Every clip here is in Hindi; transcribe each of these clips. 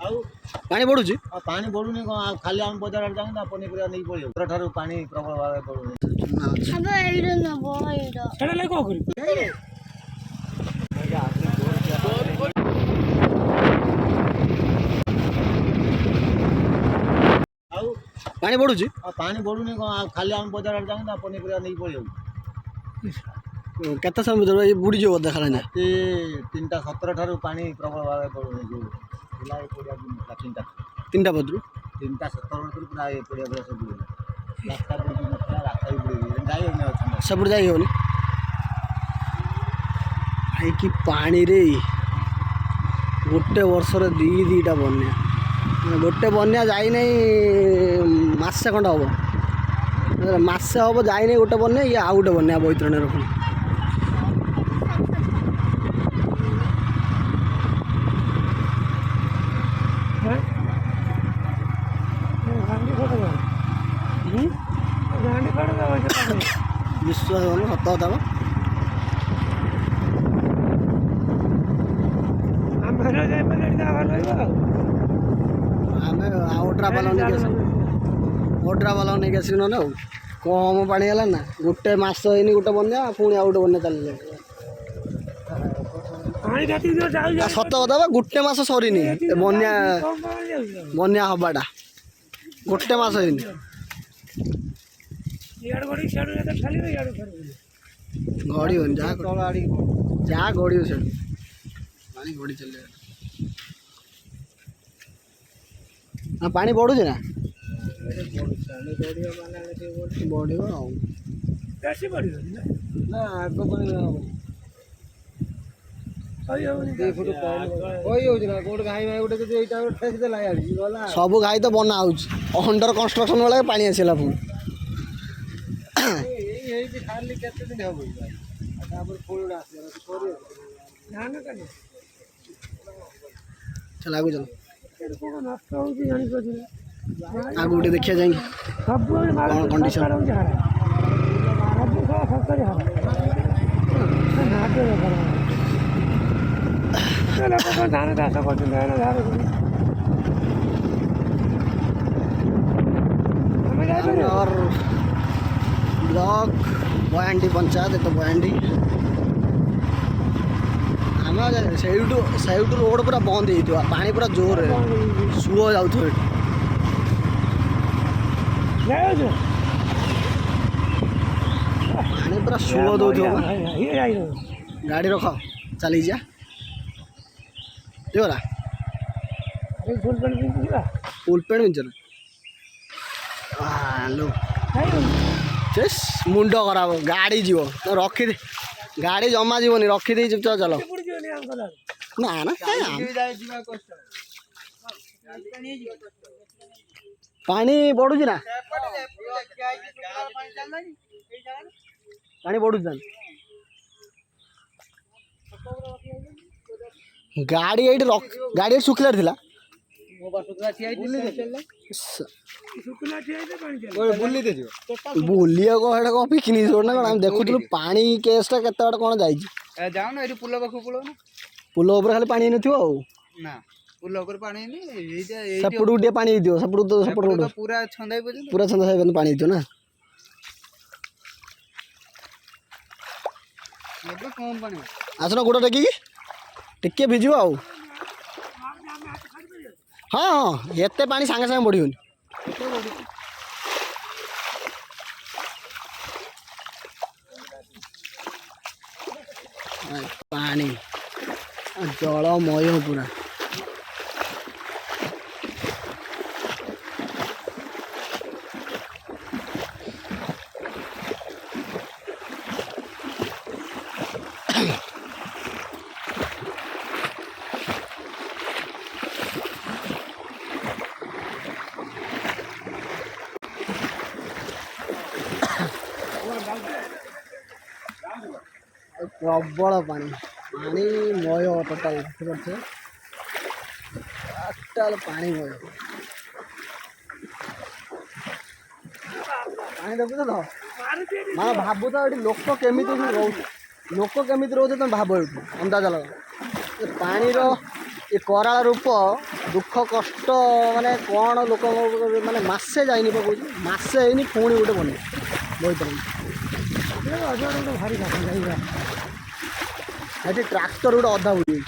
पानी बढ़ू पानी बढ़ुनी कौन खाली आम बजार आड़े जाऊँ पनीपरिया नहीं पड़े ठार पानी प्रबल भाव बढ़ुनी पानी बढ़ू पानी बढ़ुनी कौन खाली आम बजार आड़े जाऊँ पनीपरिया नहीं पड़े केते समय ये बुड़ी जो देखा ना 3:17 ठार पानी प्रबल भाव बढ़ुनी जो तीन बदरू 3:17 पूरा ये पड़िया पूरा सब बुड़े रास्ता बुड़ी रास्ता भी बुड़े जाई सब जाई होनी आई कि पानी रे गोटे वर्ष दीटा बन्या गोटे बन्या जाई नहीं मासे खंड हम मासे हम जाई नहीं गोटे बन्या ये आउ गोटे बन्या बैतरणी रखी विश्वास होना सत कथा आम ओड्रा बाला नहीं आस ना कम पानी है ना गोटे मस होनी गोटे बन्या पुणी आउ गोटे बन्या चलिए सत कथा गोटे मस सरीनी बन्या बन्या हवाटा गोटे मस होनी गड़ी हो जहाँ गड़ी हो पानी गड़ी चल पानी बढ़ू ना बढ़ सब घाई तो बना हो अंडर कंस्ट्रक्शन वाला पानी आसला पुणी चल आगु चल आगु गोटे देखिए जाएंगे कौन कंडीशन और ब्लॉक बयांडी पंचायत तो बयांडी आम से रोड पूरा बंद हो पानी पूरा जोर सुओ जाऊ पानी पूरा सुओ दौ गाड़ी रख चली जा फुल पेंट पिंचर लो मुंड खराब गाड़ी जीव रखी गाड़ी जमा जीवन रखी दे चुपचाप चलो ना ना पानी बढ़ू ना पानी बढ़ू गाड़ी ये गाड़ी सुखला थिला बुलिया कौन पिकनिक रोड ना कौन देखुलु पानी केसटा केते बाट कौन जाई जाऊन एठी पुल पाखु पुल ना पुल ऊपर खाली पानी नथियो ना पुल ऊपर पानी नहीं सपड़ उठे पानी दियो सपड़ तो सपड़ रोड पूरा छंदाई पर्यंत पूरा छंदाई पर्यंत पानी दियो ना ଏବେ କମ ପାଣି आसना गोड़ टेकी टिके भिजियो आउ हाँ हाँ एते पानी सांगे सांगे बढ़ियोनी पानी जलमय पूरा प्रबल पानी पानी मय टोटाल टोटाल पानी मय पानी देखु तो मैं भावु तो ये लोक केमी रोच लोक केमी रोचे तुम भाव ये अंदाज लगा पानी ये कराल रूप दुख कष्ट माने कौन लोक माने मासे जाइनि पकड़ मासे है पुणी गोटे बने बहुत भारी ये ट्राक्टर गोटे अधा बुड़ी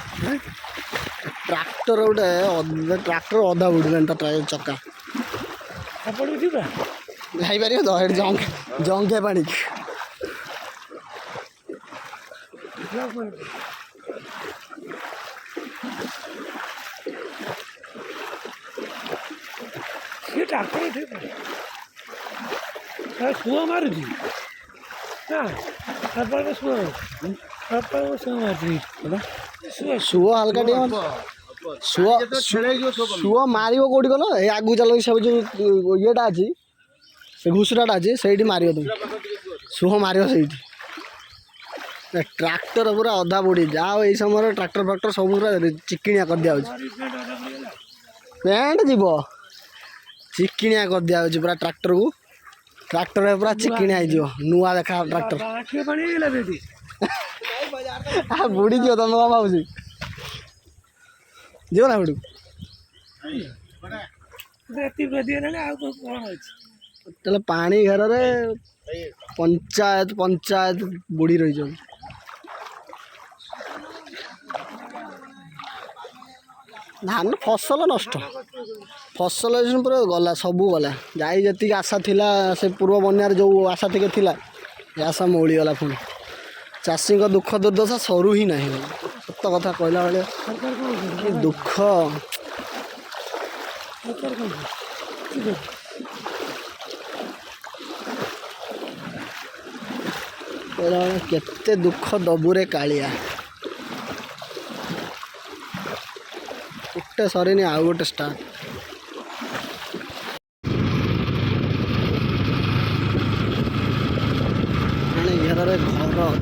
ट्राक्टर गोटे ट्राक्टर अधा बुड़े चक्का जापर तो जंगे पानी सुआ मारुची शुआ हल्का शुआ मार कौटी गल ये आगू चल सब जो येटा अच्छी से घुसराटा अच्छी से मार तुम शुह मार से ट्राक्टर पूरा अधा बुड़ी जाओ ये समय ट्राक्टर फाक्टर सब पूरा चिकिणिया कर दिया पैंट जीव चिकिणिया कर दिया पूरा ट्राक्टर को ट्राक्टर पूरा चिकिणिया हो नुआ देखा ट्राक्टर बुड़ी जीव तुम क्या भाव जीव ना बुड़ी पानी घर पंचायत पंचायत बुड़ी रही धान फसल नष्ट फसल पूरा गला सबू गला जाई जी आशा थिला से पूर्व बन्यार जो आशा टिके थिला आशा मौली गला पुणी चाषी दुख दुर्दशा सरू ही ना सत कथा कहला बेले कि दुख केते दुख दबुरे कालिया गोटे सरीनी आउ गोटे स्टार्ट घर द्वार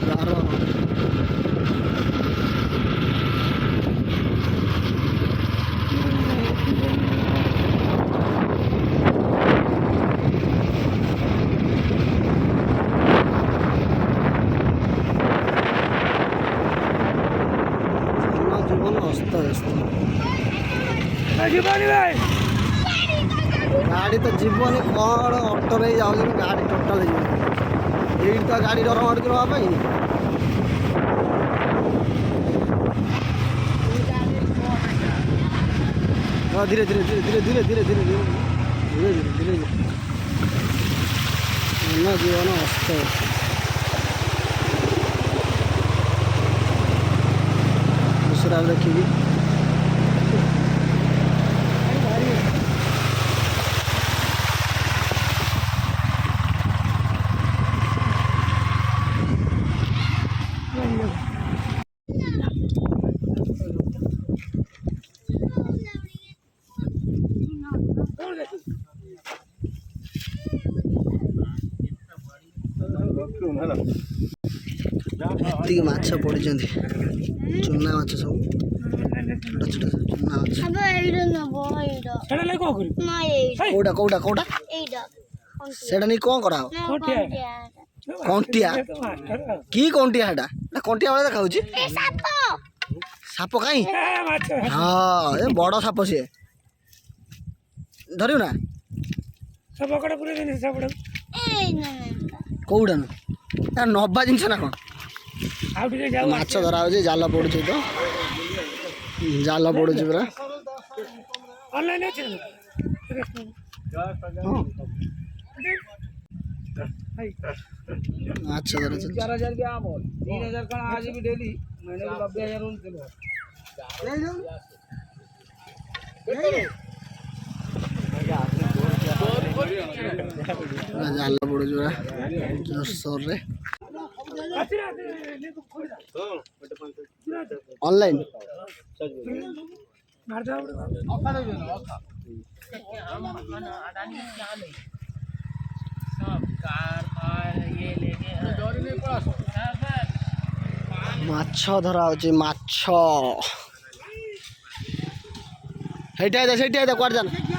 जीवन अस्त व्यस्त गाड़ी तो जीवन कौन ऑटो नहीं जाऊँ गाड़ी टोटाल जीवन ये तो गाड़ी डर मारुच नापाई हाँ धीरे धीरे धीरे धीरे धीरे धीरे धीरे धीरे धीरे धीरे धीरे जीवन अस्त दूसरा देखिए ଏତିକି ମାଛ ପଡ଼ିଛନ୍ତି ଚୁନା ମାଛ ସବୁ ଛୋଟ ଛୋଟ ଚୁନା ମାଛ କୋଉଟା କୋଉଟା କୋଉଟା ସେଇଟା ନେଇ କ'ଣ କରାହବ କଣ୍ଟିଆ କି କଣ୍ଟିଆ ସେଟା କଣ୍ଟିଆ ଭଳିଆ ଦେଖାଉଛି ସାପ କାଇଁ ହଁ ଏ ବଡ଼ ସାପ ସିଏ ଧରିବୁ ନା କୋଉଟା ନବା ଜିନିଷ ନା କ'ଣ ମାଛ ଧରା ହଉଛି ଜାଲ ପଡୁଛି ତ ଜାଲ ପଡୁଛି ପୁରା ମାଛ ଧରୁଛି ଜାଲ ପଡୁଛି ପୁରା ଜୋରସୋରରେ ऑनलाइन माछ धरा होची माछ हेटा हेटा सेठी हेटा क्वार जाना